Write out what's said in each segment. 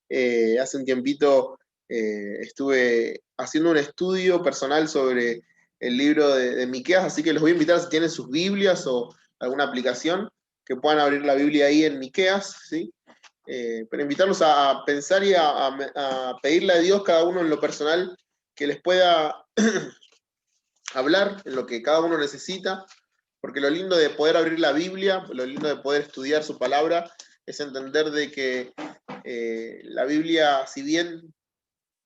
Hace un tiempito estuve haciendo un estudio personal sobre el libro de Miqueas, así que los voy a invitar si tienen sus Biblias o alguna aplicación, que puedan abrir la Biblia ahí en Miqueas, ¿sí? Pero invitarlos a pensar y a pedirle a Dios cada uno en lo personal que les pueda hablar en lo que cada uno necesita, porque lo lindo de poder abrir la Biblia, lo lindo de poder estudiar su palabra, es entender de que la Biblia, si bien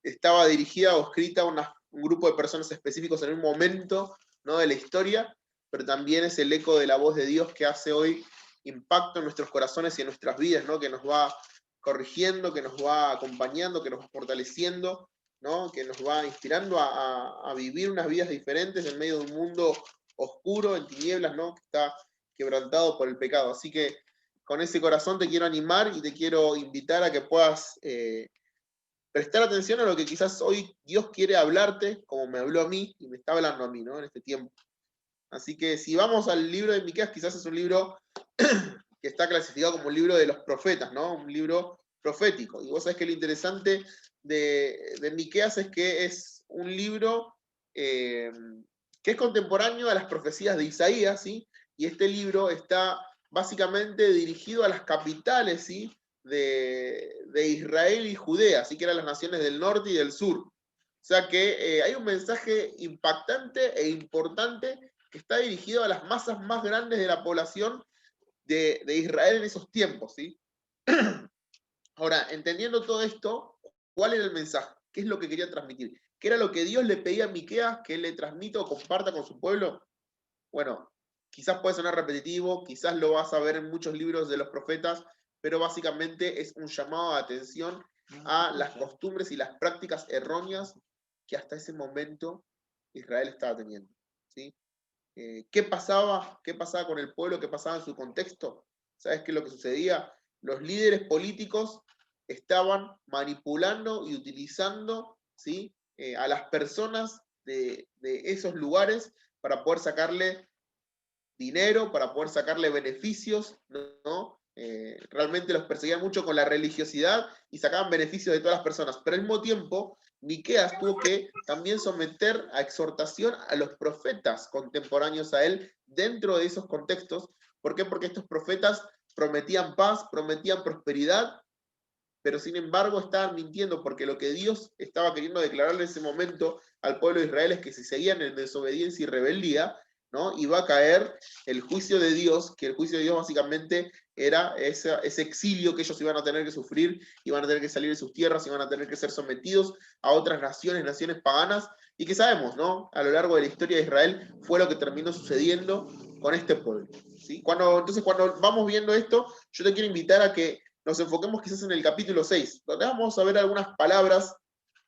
estaba dirigida o escrita a un grupo de personas específicos en un momento, ¿no?, de la historia, pero también es el eco de la voz de Dios que hace hoy impacto en nuestros corazones y en nuestras vidas, ¿no?, que nos va corrigiendo, que nos va acompañando, que nos va fortaleciendo, ¿no?, que nos va inspirando a vivir unas vidas diferentes en medio de un mundo oscuro, en tinieblas, ¿no?, que está quebrantado por el pecado. Así que con ese corazón te quiero animar y te quiero invitar a que puedas prestar atención a lo que quizás hoy Dios quiere hablarte, como me habló a mí y me está hablando a mí, ¿no?, en este tiempo. Así que si vamos al libro de Miqueas, quizás es un libro que está clasificado como un libro de los profetas, ¿no?, un libro profético. Y vos sabés que lo interesante de Miqueas es que es un libro que es contemporáneo a las profecías de Isaías, ¿sí? Y este libro está básicamente dirigido a las capitales, ¿sí?, de Israel y Judea, así que eran las naciones del norte y del sur. O sea que hay un mensaje impactante e importante que está dirigido a las masas más grandes de la población de Israel en esos tiempos, ¿sí? Ahora, entendiendo todo esto, ¿cuál era el mensaje? ¿Qué es lo que quería transmitir? ¿Qué era lo que Dios le pedía a Miqueas que él le transmita o comparta con su pueblo? Bueno, quizás puede sonar repetitivo, quizás lo vas a ver en muchos libros de los profetas, pero básicamente es un llamado de atención a las costumbres y las prácticas erróneas que hasta ese momento Israel estaba teniendo, ¿sí? ¿Qué pasaba? ¿Qué pasaba con el pueblo? ¿Qué pasaba en su contexto? ¿Sabes qué es lo que sucedía? Los líderes políticos estaban manipulando y utilizando, ¿sí?, a las personas de esos lugares para poder sacarle dinero, para poder sacarle beneficios, ¿no? Realmente los perseguían mucho con la religiosidad y sacaban beneficios de todas las personas, pero al mismo tiempo Miqueas tuvo que también someter a exhortación a los profetas contemporáneos a él dentro de esos contextos. ¿Por qué? Porque estos profetas prometían paz, prometían prosperidad, pero sin embargo estaban mintiendo, porque lo que Dios estaba queriendo declarar en ese momento al pueblo de Israel es que si seguían en desobediencia y rebeldía, ¿no?, iba a caer el juicio de Dios, que el juicio de Dios básicamente era ese exilio que ellos iban a tener que sufrir, iban a tener que salir de sus tierras, iban a tener que ser sometidos a otras naciones, naciones paganas, y que sabemos, ¿no?, a lo largo de la historia de Israel fue lo que terminó sucediendo con este pueblo, ¿sí? Entonces, cuando vamos viendo esto, yo te quiero invitar a que nos enfoquemos quizás en el capítulo 6, donde vamos a ver algunas palabras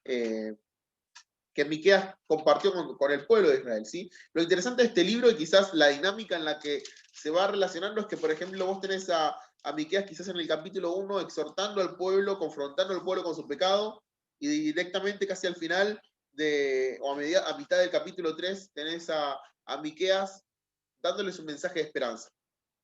que Miqueas compartió con el pueblo de Israel, ¿sí? Lo interesante de este libro y quizás la dinámica en la que se va relacionando es que, por ejemplo, vos tenés a Miqueas quizás en el capítulo 1 exhortando al pueblo, confrontando al pueblo con su pecado, y directamente casi al final, o a mitad del capítulo 3, tenés a Miqueas dándoles un mensaje de esperanza.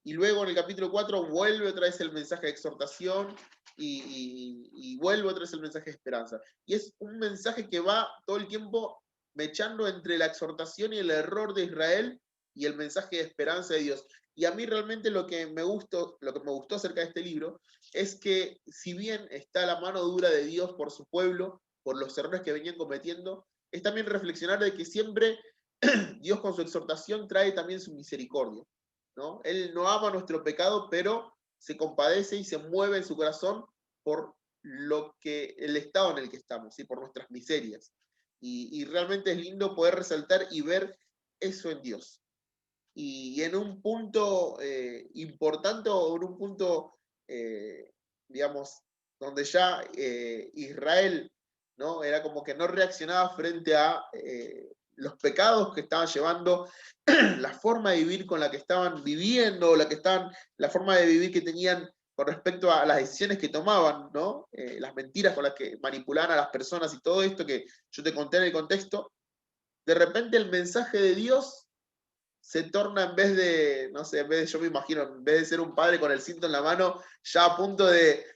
Y luego en el capítulo 4 vuelve otra vez el mensaje de exhortación y vuelve otra vez el mensaje de esperanza. Y es un mensaje que va todo el tiempo mechando entre la exhortación y el error de Israel y el mensaje de esperanza de Dios. Y a mí realmente lo que me gustó acerca de este libro es que, si bien está la mano dura de Dios por su pueblo, por los errores que venían cometiendo, es también reflexionar de que siempre Dios con su exhortación trae también su misericordia, ¿no? Él no ama nuestro pecado, pero se compadece y se mueve en su corazón por el estado en el que estamos, ¿sí?, por nuestras miserias. Y realmente es lindo poder resaltar y ver eso en Dios. Y en un punto importante, o en un punto, digamos, donde ya Israel, ¿no?, era como que no reaccionaba frente a los pecados que estaban llevando, la forma de vivir con la que estaban viviendo, la forma de vivir que tenían con respecto a las decisiones que tomaban, ¿no? Las mentiras con las que manipulaban a las personas y todo esto que yo te conté en el contexto. De repente el mensaje de Dios se torna, en vez de, no sé, yo me imagino, en vez de ser un padre con el cinto en la mano, ya a punto de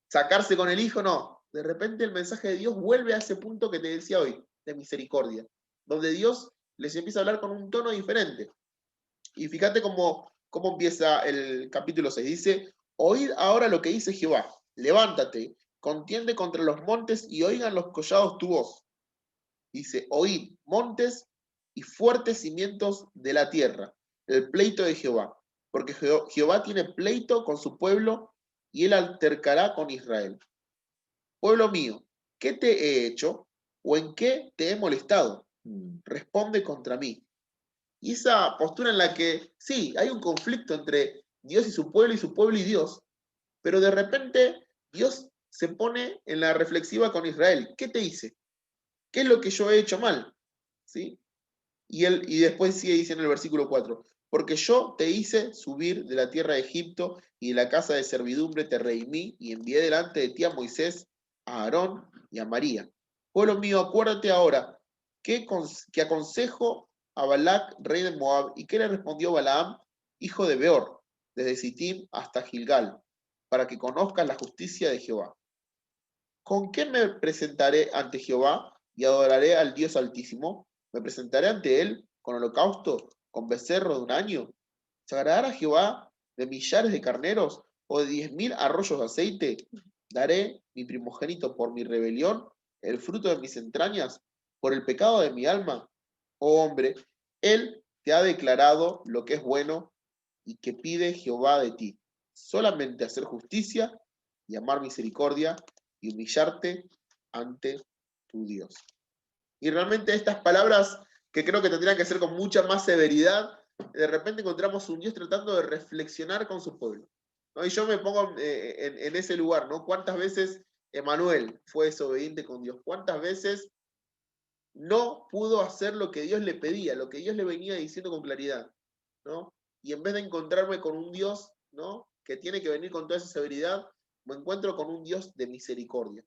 sacarse con el hijo, no. De repente el mensaje de Dios vuelve a ese punto que te decía hoy, de misericordia, donde Dios les empieza a hablar con un tono diferente. Y fíjate cómo empieza el capítulo 6. Dice, oíd ahora lo que dice Jehová, levántate, contiende contra los montes y oigan los collados tu voz. Dice, oíd montes y fuertes cimientos de la tierra, el pleito de Jehová, porque Jehová tiene pleito con su pueblo y él altercará con Israel. Pueblo mío, ¿qué te he hecho o en qué te he molestado? Responde contra mí. Y esa postura en la que, sí, hay un conflicto entre Dios y su pueblo y Dios, pero de repente Dios se pone en la reflexiva con Israel. ¿Qué te hice? ¿Qué es lo que yo he hecho mal? ¿Sí? Y después sigue diciendo en el versículo 4, porque yo te hice subir de la tierra de Egipto y de la casa de servidumbre te redimí y envié delante de ti a Moisés, a Aarón y a María. Pueblo mío, acuérdate ahora que aconsejo a Balac, rey de Moab, y qué le respondió Balaam, hijo de Beor, desde Sittim hasta Gilgal, para que conozcas la justicia de Jehová. ¿Con qué me presentaré ante Jehová y adoraré al Dios Altísimo? ¿Me presentaré ante él con holocausto, con becerro de un año? ¿Se agradará a Jehová de millares de carneros o de 10.000 arroyos de aceite? ¿Daré mi primogénito por mi rebelión, el fruto de mis entrañas, por el pecado de mi alma? Oh hombre, él te ha declarado lo que es bueno y que pide Jehová de ti, solamente hacer justicia y amar misericordia y humillarte ante tu Dios. Y realmente estas palabras, que creo que tendrían que ser con mucha más severidad, de repente encontramos un Dios tratando de reflexionar con su pueblo, ¿no? Y yo me pongo en ese lugar, ¿no? ¿Cuántas veces Emanuel fue desobediente con Dios? ¿Cuántas veces no pudo hacer lo que Dios le pedía, lo que Dios le venía diciendo con claridad, ¿no? Y en vez de encontrarme con un Dios, ¿no?, que tiene que venir con toda esa severidad, me encuentro con un Dios de misericordia,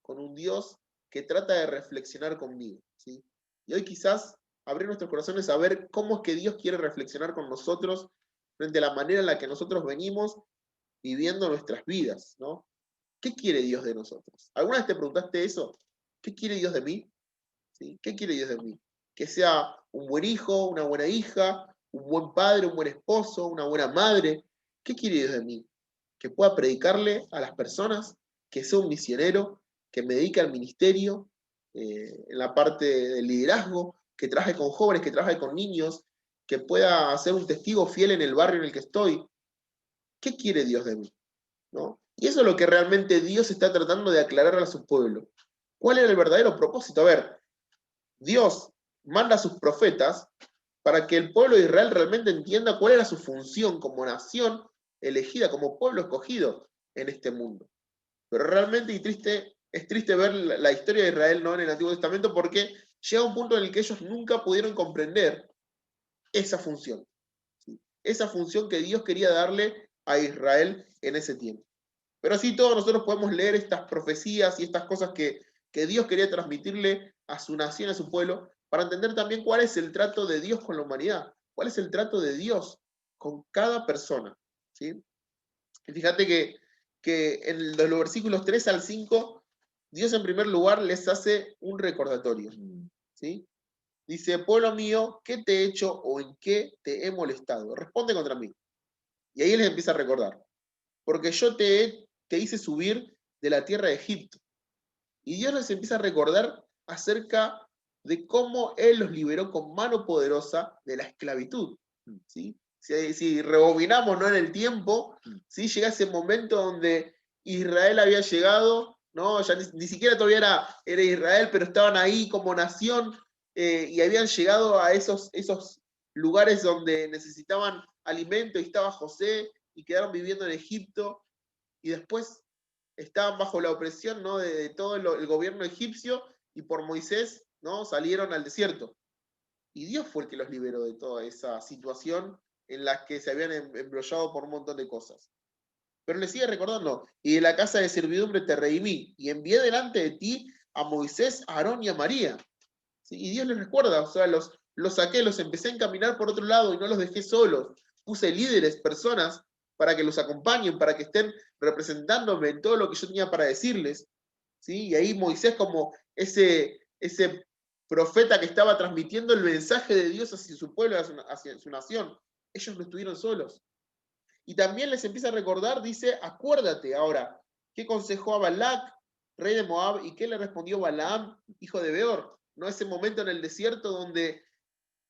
con un Dios que trata de reflexionar conmigo, ¿sí? Y hoy quizás abrir nuestros corazones a ver cómo es que Dios quiere reflexionar con nosotros frente a la manera en la que nosotros venimos viviendo nuestras vidas, ¿no? ¿Qué quiere Dios de nosotros? ¿Alguna vez te preguntaste eso? ¿Qué quiere Dios de mí? ¿Sí? ¿Qué quiere Dios de mí? Que sea un buen hijo, una buena hija, un buen padre, un buen esposo, una buena madre. ¿Qué quiere Dios de mí? Que pueda predicarle a las personas, que sea un misionero, que me dedique al ministerio, en la parte del liderazgo, que trabaje con jóvenes, que trabaje con niños, que pueda ser un testigo fiel en el barrio en el que estoy. ¿Qué quiere Dios de mí? ¿No? Y eso es lo que realmente Dios está tratando de aclarar a su pueblo. ¿Cuál era el verdadero propósito? A ver, Dios manda a sus profetas para que el pueblo de Israel realmente entienda cuál era su función como nación elegida, como pueblo escogido en este mundo. Pero realmente es triste ver la historia de Israel, ¿no?, en el Antiguo Testamento, porque llega un punto en el que ellos nunca pudieron comprender esa función, ¿sí? Esa función que Dios quería darle a Israel en ese tiempo. Pero así todos nosotros podemos leer estas profecías y estas cosas que Dios quería transmitirle a su nación, a su pueblo, para entender también cuál es el trato de Dios con la humanidad, cuál es el trato de Dios con cada persona, ¿sí? Y fíjate que en los versículos 3 al 5, Dios en primer lugar les hace un recordatorio, ¿sí? Dice, pueblo mío, ¿qué te he hecho o en qué te he molestado? Responde contra mí. Y ahí les empieza a recordar, porque yo te hice subir de la tierra de Egipto. Y Dios les empieza a recordar acerca de cómo Él los liberó con mano poderosa de la esclavitud, ¿sí? Si rebobinamos, ¿no?, en el tiempo, ¿sí?, llega ese momento donde Israel había llegado, ¿no? Ya ni siquiera todavía era Israel, pero estaban ahí como nación, y habían llegado a esos lugares donde necesitaban alimento, y estaba José, y quedaron viviendo en Egipto, y después estaban bajo la opresión, ¿no?, de todo el gobierno egipcio, y por Moisés, ¿no?, salieron al desierto. Y Dios fue el que los liberó de toda esa situación en la que se habían embrollado por un montón de cosas. Pero le sigue recordando, y de la casa de servidumbre te redimí, y envié delante de ti a Moisés, a Aarón y a María. ¿Sí? Y Dios les recuerda, o sea, los saqué, los empecé a encaminar por otro lado y no los dejé solos. Puse líderes, personas, para que los acompañen, para que estén representándome en todo lo que yo tenía para decirles, ¿sí? Y ahí Moisés, como ese profeta que estaba transmitiendo el mensaje de Dios hacia su pueblo, hacia su nación, ellos no estuvieron solos. Y también les empieza a recordar, dice, acuérdate ahora, ¿qué aconsejó a Balac, rey de Moab, y qué le respondió Balaam, hijo de Beor? ¿No? Ese momento en el desierto donde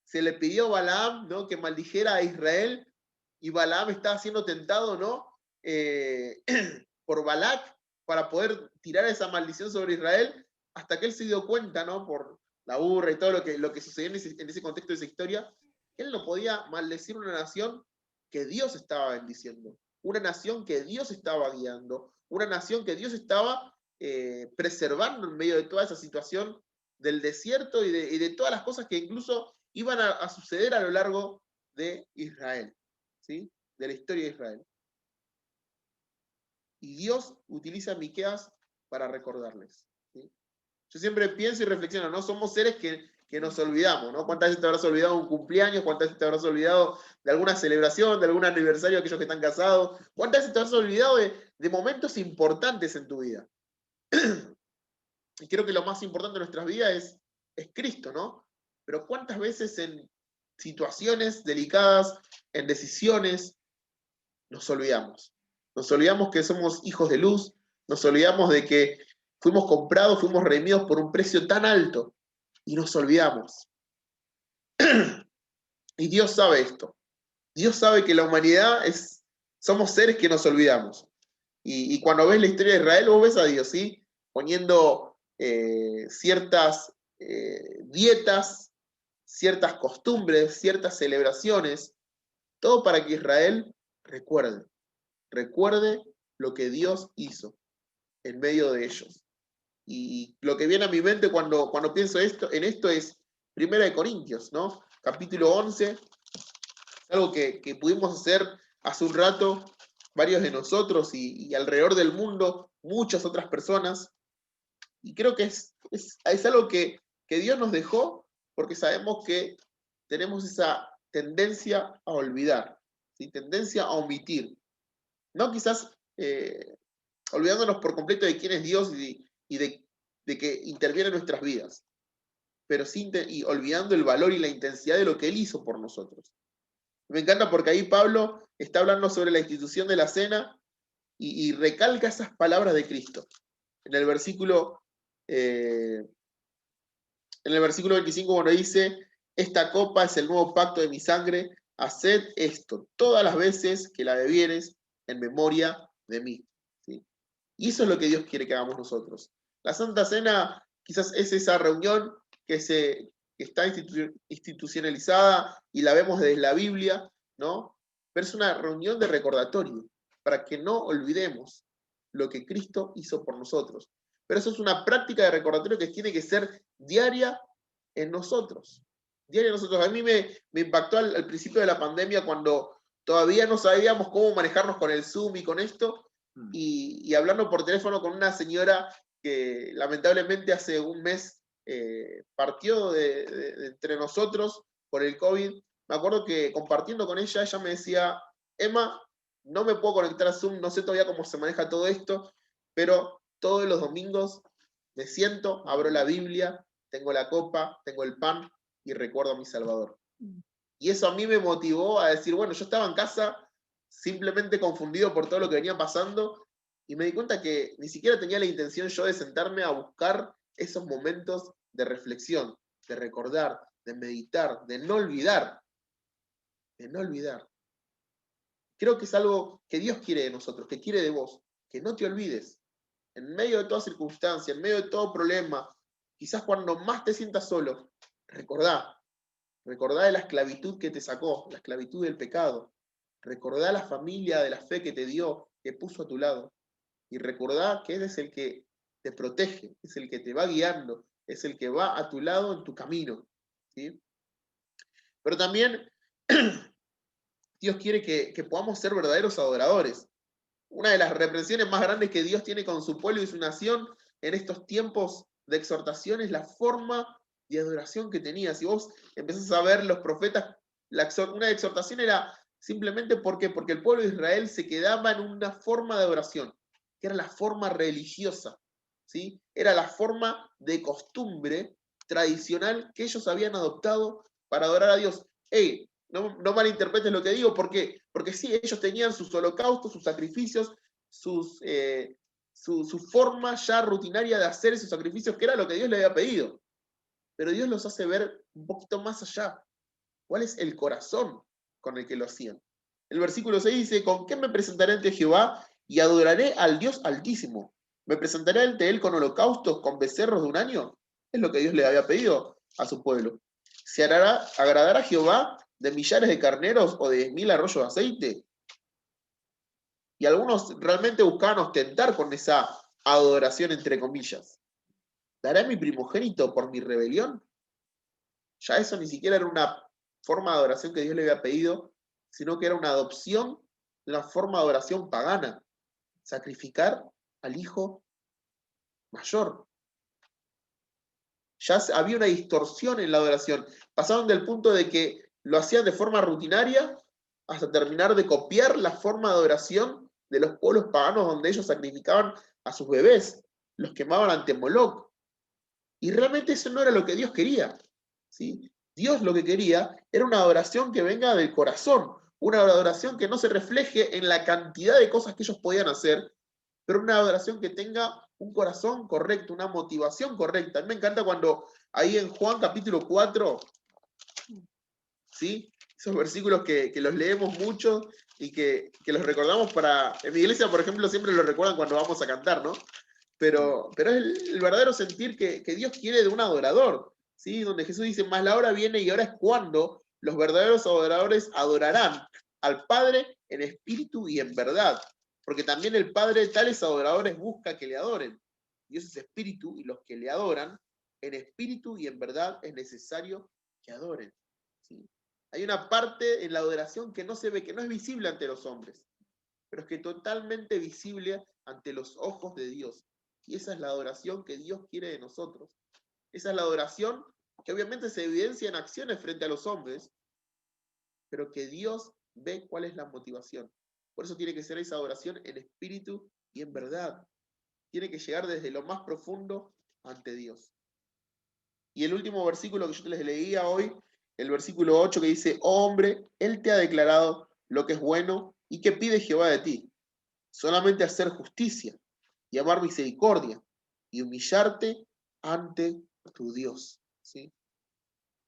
se le pidió a Balaam, ¿no?, que maldijera a Israel, y Balaam estaba siendo tentado, ¿no?, por Balac para poder tirar esa maldición sobre Israel, hasta que él se dio cuenta, ¿no?, por la burra y todo lo que sucedió en ese contexto de esa historia, que él no podía maldecir una nación que Dios estaba bendiciendo, una nación que Dios estaba guiando, una nación que Dios estaba preservando en medio de toda esa situación del desierto y de todas las cosas que incluso iban a suceder a lo largo de Israel, ¿sí? De la historia de Israel. Y Dios utiliza a Miqueas para recordarles, ¿sí? Yo siempre pienso y reflexiono, ¿no? Somos seres que nos olvidamos, ¿no? ¿Cuántas veces te habrás olvidado un cumpleaños? ¿Cuántas veces te habrás olvidado de alguna celebración, de algún aniversario de aquellos que están casados? ¿Cuántas veces te habrás olvidado de momentos importantes en tu vida? Y creo que lo más importante de nuestras vidas es Cristo, ¿no? Pero ¿cuántas veces en situaciones delicadas, en decisiones, nos olvidamos? Nos olvidamos que somos hijos de luz, nos olvidamos de que fuimos comprados, fuimos redimidos por un precio tan alto, y nos olvidamos. Y Dios sabe esto. Dios sabe que la humanidad somos seres que nos olvidamos. Y cuando ves la historia de Israel, vos ves a Dios, ¿sí? Poniendo ciertas dietas, ciertas costumbres, ciertas celebraciones, todo para que Israel recuerde lo que Dios hizo en medio de ellos. Y lo que viene a mi mente cuando pienso en esto es 1 Corintios, ¿no? Capítulo 11, algo que pudimos hacer hace un rato varios de nosotros y alrededor del mundo muchas otras personas. Y creo que es algo que Dios nos dejó porque sabemos que tenemos esa tendencia a olvidar, ¿sí? Tendencia a omitir. No quizás olvidándonos por completo de quién es Dios y de que interviene en nuestras vidas, pero sí y olvidando el valor y la intensidad de lo que Él hizo por nosotros. Me encanta porque ahí Pablo está hablando sobre la institución de la cena y recalca esas palabras de Cristo. En el versículo 25, cuando dice, esta copa es el nuevo pacto de mi sangre, haced esto todas las veces que la bebieres en memoria de mí. ¿Sí? Y eso es lo que Dios quiere que hagamos nosotros. La Santa Cena quizás es esa reunión que está institucionalizada y la vemos desde la Biblia, ¿no? Pero es una reunión de recordatorio, para que no olvidemos lo que Cristo hizo por nosotros. Pero eso es una práctica de recordatorio que tiene que ser diaria en nosotros. Diaria en nosotros. A mí me impactó al principio de la pandemia cuando todavía no sabíamos cómo manejarnos con el Zoom y con esto, y hablando por teléfono con una señora que lamentablemente hace un mes partió de entre nosotros por el COVID. Me acuerdo que compartiendo con ella me decía, Emma, no me puedo conectar a Zoom, no sé todavía cómo se maneja todo esto, pero todos los domingos me siento, abro la Biblia, tengo la copa, tengo el pan y recuerdo a mi Salvador. Y eso a mí me motivó a decir, bueno, yo estaba en casa simplemente confundido por todo lo que venía pasando y me di cuenta que ni siquiera tenía la intención yo de sentarme a buscar esos momentos de reflexión, de recordar, de meditar, de no olvidar. De no olvidar. Creo que es algo que Dios quiere de nosotros, que quiere de vos, que no te olvides. En medio de toda circunstancia, en medio de todo problema, quizás cuando más te sientas solo, recordá de la esclavitud que te sacó, la esclavitud del pecado. Recordá la familia de la fe que te dio, que puso a tu lado. Y recordá que Él es el que te protege, es el que te va guiando, es el que va a tu lado en tu camino. ¿Sí? Pero también Dios quiere que podamos ser verdaderos adoradores. Una de las reprensiones más grandes que Dios tiene con su pueblo y su nación en estos tiempos de exhortación es la forma de adoración que tenía. Si vos empezás a ver los profetas, una exhortación era simplemente porque el pueblo de Israel se quedaba en una forma de adoración, que era la forma religiosa. ¿sí? Era la forma de costumbre tradicional que ellos habían adoptado para adorar a Dios. Hey, no malinterpretes lo que digo, ¿por qué? Porque sí, ellos tenían sus holocaustos, sus sacrificios, su forma ya rutinaria de hacer esos sacrificios, que era lo que Dios le había pedido. Pero Dios los hace ver un poquito más allá. ¿Cuál es el corazón con el que lo hacían? El versículo 6 dice, ¿con qué me presentaré ante Jehová y adoraré al Dios Altísimo? ¿Me presentaré ante él con holocaustos, con becerros de un año? Es lo que Dios le había pedido a su pueblo. ¿Se agradará a Jehová de millares de carneros o de 10.000 arroyos de aceite? Y algunos realmente buscaban ostentar con esa adoración entre comillas. ¿Dará mi primogénito por mi rebelión? Ya eso ni siquiera era una forma de adoración que Dios le había pedido, sino que era una adopción de una forma de adoración pagana. Sacrificar al hijo mayor. Ya había una distorsión en la adoración. Pasaron del punto de que lo hacían de forma rutinaria hasta terminar de copiar la forma de adoración de los pueblos paganos donde ellos sacrificaban a sus bebés, los quemaban ante Moloch. Y realmente eso no era lo que Dios quería. ¿Sí? Dios lo que quería era una adoración que venga del corazón, una adoración que no se refleje en la cantidad de cosas que ellos podían hacer, pero una adoración que tenga un corazón correcto, una motivación correcta. A mí me encanta cuando ahí en Juan capítulo 4, ¿sí? Esos versículos que los leemos mucho y que los recordamos para... En mi iglesia, por ejemplo, siempre lo recuerdan cuando vamos a cantar, ¿no? Pero es el verdadero sentir que Dios quiere de un adorador, ¿sí? Donde Jesús dice, más la hora viene y ahora es cuando los verdaderos adoradores adorarán al Padre en espíritu y en verdad. Porque también el Padre de tales adoradores busca que le adoren. Dios es espíritu y los que le adoran en espíritu y en verdad es necesario que adoren. ¿Sí? Hay una parte en la adoración que no se ve, que no es visible ante los hombres, pero es que totalmente visible ante los ojos de Dios. Y esa es la adoración que Dios quiere de nosotros. Esa es la adoración que obviamente se evidencia en acciones frente a los hombres, pero que Dios ve cuál es la motivación. Por eso tiene que ser esa adoración en espíritu y en verdad. Tiene que llegar desde lo más profundo ante Dios. Y el último versículo que yo les leía hoy, el versículo 8 que dice, oh hombre, Él te ha declarado lo que es bueno y que pide Jehová de ti. Solamente hacer justicia y amar misericordia y humillarte ante tu Dios. ¿Sí?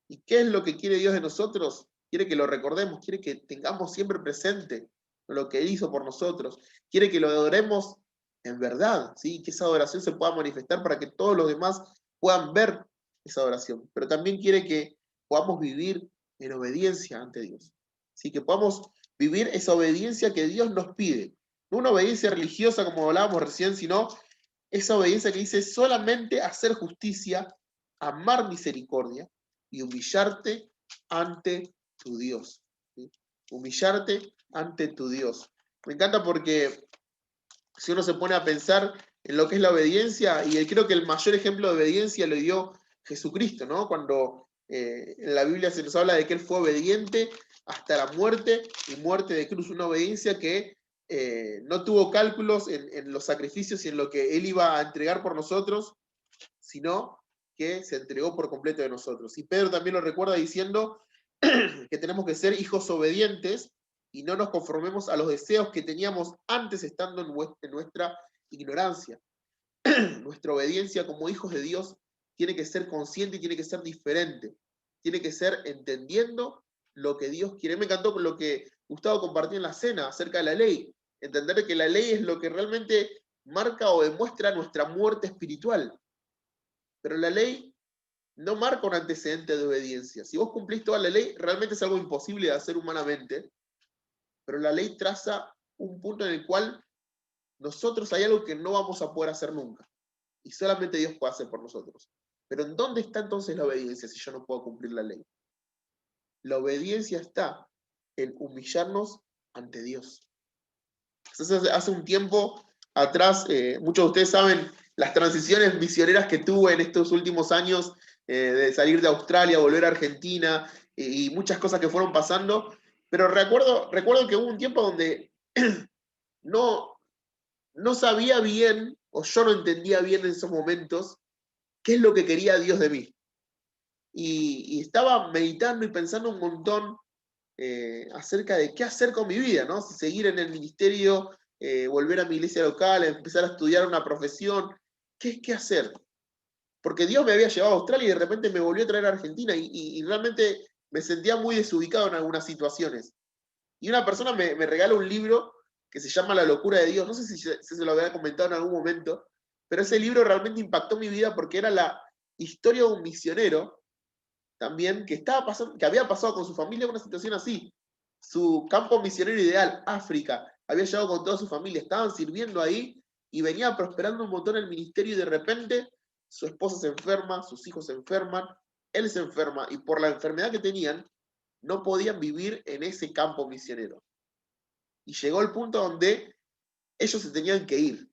¿Y qué es lo que quiere Dios de nosotros? Quiere que lo recordemos, quiere que tengamos siempre presente lo que Él hizo por nosotros. Quiere que lo adoremos en verdad, ¿sí? Que esa adoración se pueda manifestar para que todos los demás puedan ver esa adoración. Pero también quiere que podamos vivir en obediencia ante Dios. ¿Sí? Que podamos vivir esa obediencia que Dios nos pide. No una obediencia religiosa como hablábamos recién, sino esa obediencia que dice solamente hacer justicia, amar misericordia y humillarte ante tu Dios. ¿Sí? Humillarte ante tu Dios. Me encanta porque si uno se pone a pensar en lo que es la obediencia, y creo que el mayor ejemplo de obediencia lo dio Jesucristo, ¿no? Cuando en la Biblia se nos habla de que Él fue obediente hasta la muerte y muerte de cruz, una obediencia que no tuvo cálculos en los sacrificios y en lo que Él iba a entregar por nosotros, sino que se entregó por completo de nosotros. Y Pedro también lo recuerda diciendo que tenemos que ser hijos obedientes y no nos conformemos a los deseos que teníamos antes estando en nuestra ignorancia. Nuestra obediencia como hijos de Dios tiene que ser consciente y tiene que ser diferente. Tiene que ser entendiendo lo que Dios quiere. Me encantó lo que Gustavo compartió en la cena acerca de la ley. Entender que la ley es lo que realmente marca o demuestra nuestra muerte espiritual. Pero la ley no marca un antecedente de obediencia. Si vos cumplís toda la ley, realmente es algo imposible de hacer humanamente, pero la ley traza un punto en el cual nosotros hay algo que no vamos a poder hacer nunca, y solamente Dios puede hacer por nosotros. Pero ¿en dónde está entonces la obediencia si yo no puedo cumplir la ley? La obediencia está en humillarnos ante Dios. Entonces, hace un tiempo atrás, muchos de ustedes saben las transiciones misioneras que tuve en estos últimos años, de salir de Australia, volver a Argentina, y muchas cosas que fueron pasando, pero recuerdo que hubo un tiempo donde no sabía bien o yo no entendía bien en esos momentos qué es lo que quería Dios de mí. Y estaba meditando y pensando un montón acerca de qué hacer con mi vida, ¿no? Si seguir en el ministerio, volver a mi iglesia local, empezar a estudiar una profesión, ¿qué hacer? Porque Dios me había llevado a Australia y de repente me volvió a traer a Argentina y realmente me sentía muy desubicado en algunas situaciones. Y una persona me regala un libro que se llama La locura de Dios. No sé si se lo había comentado en algún momento, pero ese libro realmente impactó mi vida porque era la historia de un misionero también que había pasado con su familia una situación así. Su campo misionero ideal, África, había llegado con toda su familia, estaban sirviendo ahí y venía prosperando un montón el ministerio y de repente su esposa se enferma, sus hijos se enferman, él se enferma y por la enfermedad que tenían no podían vivir en ese campo misionero. Y llegó el punto donde ellos se tenían que ir.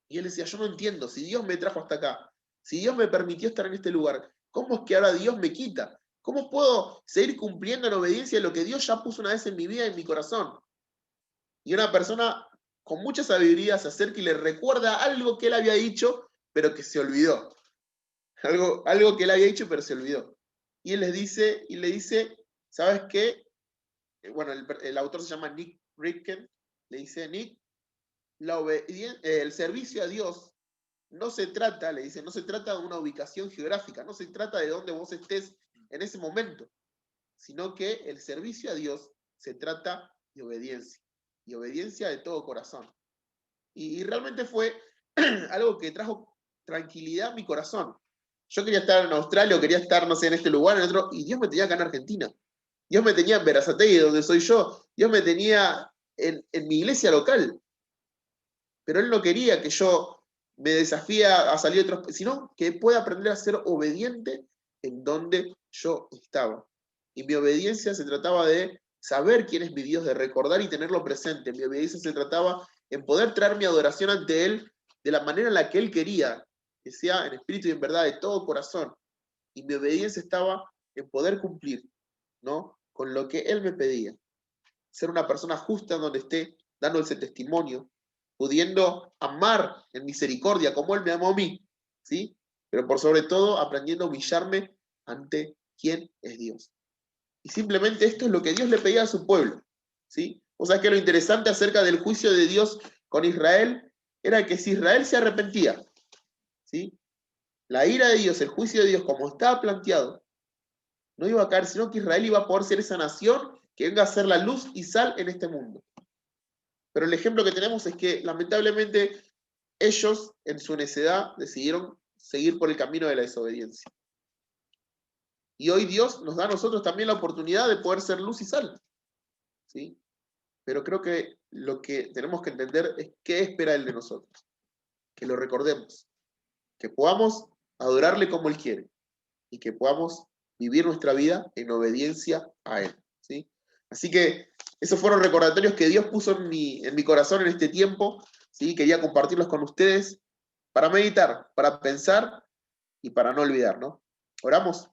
Y él decía, yo no entiendo, si Dios me trajo hasta acá, si Dios me permitió estar en este lugar, ¿cómo es que ahora Dios me quita? ¿Cómo puedo seguir cumpliendo en obediencia lo que Dios ya puso una vez en mi vida y en mi corazón? Y una persona con mucha sabiduría se acerca y le recuerda algo que él había dicho, pero que se olvidó. Algo que él había dicho, pero se olvidó. Y él le dice, ¿sabes qué? Bueno, el autor se llama Nick Ricken, le dice, Nick, el servicio a Dios no se trata, le dice, no se trata de una ubicación geográfica, no se trata de dónde vos estés en ese momento, sino que el servicio a Dios se trata de obediencia, y obediencia de todo corazón. Y realmente fue algo que trajo tranquilidad a mi corazón. Yo quería estar en Australia, o quería estar, no sé, en este lugar, en otro, y Dios me tenía acá en Argentina. Dios me tenía en Berazategui, donde soy yo. Dios me tenía en mi iglesia local. Pero Él no quería que yo me desafíe a salir de otros, sino que pueda aprender a ser obediente en donde yo estaba. Y mi obediencia se trataba de saber quién es mi Dios, de recordar y tenerlo presente. Mi obediencia se trataba en poder traer mi adoración ante Él de la manera en la que Él quería, que sea en espíritu y en verdad, de todo corazón. Y mi obediencia estaba en poder cumplir, ¿no? Con lo que Él me pedía. Ser una persona justa en donde esté, dando ese testimonio, pudiendo amar en misericordia como Él me amó a mí, ¿sí? Pero por sobre todo aprendiendo a humillarme ante quién es Dios. Y simplemente esto es lo que Dios le pedía a su pueblo, ¿sí? O sea que lo interesante acerca del juicio de Dios con Israel era que si Israel se arrepentía, ¿sí? La ira de Dios, el juicio de Dios, como estaba planteado, no iba a caer, sino que Israel iba a poder ser esa nación que venga a ser la luz y sal en este mundo. Pero el ejemplo que tenemos es que lamentablemente ellos en su necedad decidieron seguir por el camino de la desobediencia. Y hoy Dios nos da a nosotros también la oportunidad de poder ser luz y sal, ¿sí? Pero creo que lo que tenemos que entender es qué espera Él de nosotros. Que lo recordemos, que podamos adorarle como Él quiere y que podamos vivir nuestra vida en obediencia a Él, ¿sí? Así que esos fueron recordatorios que Dios puso en mi corazón en este tiempo, ¿sí? Quería compartirlos con ustedes para meditar, para pensar y para no olvidar, ¿no? Oramos.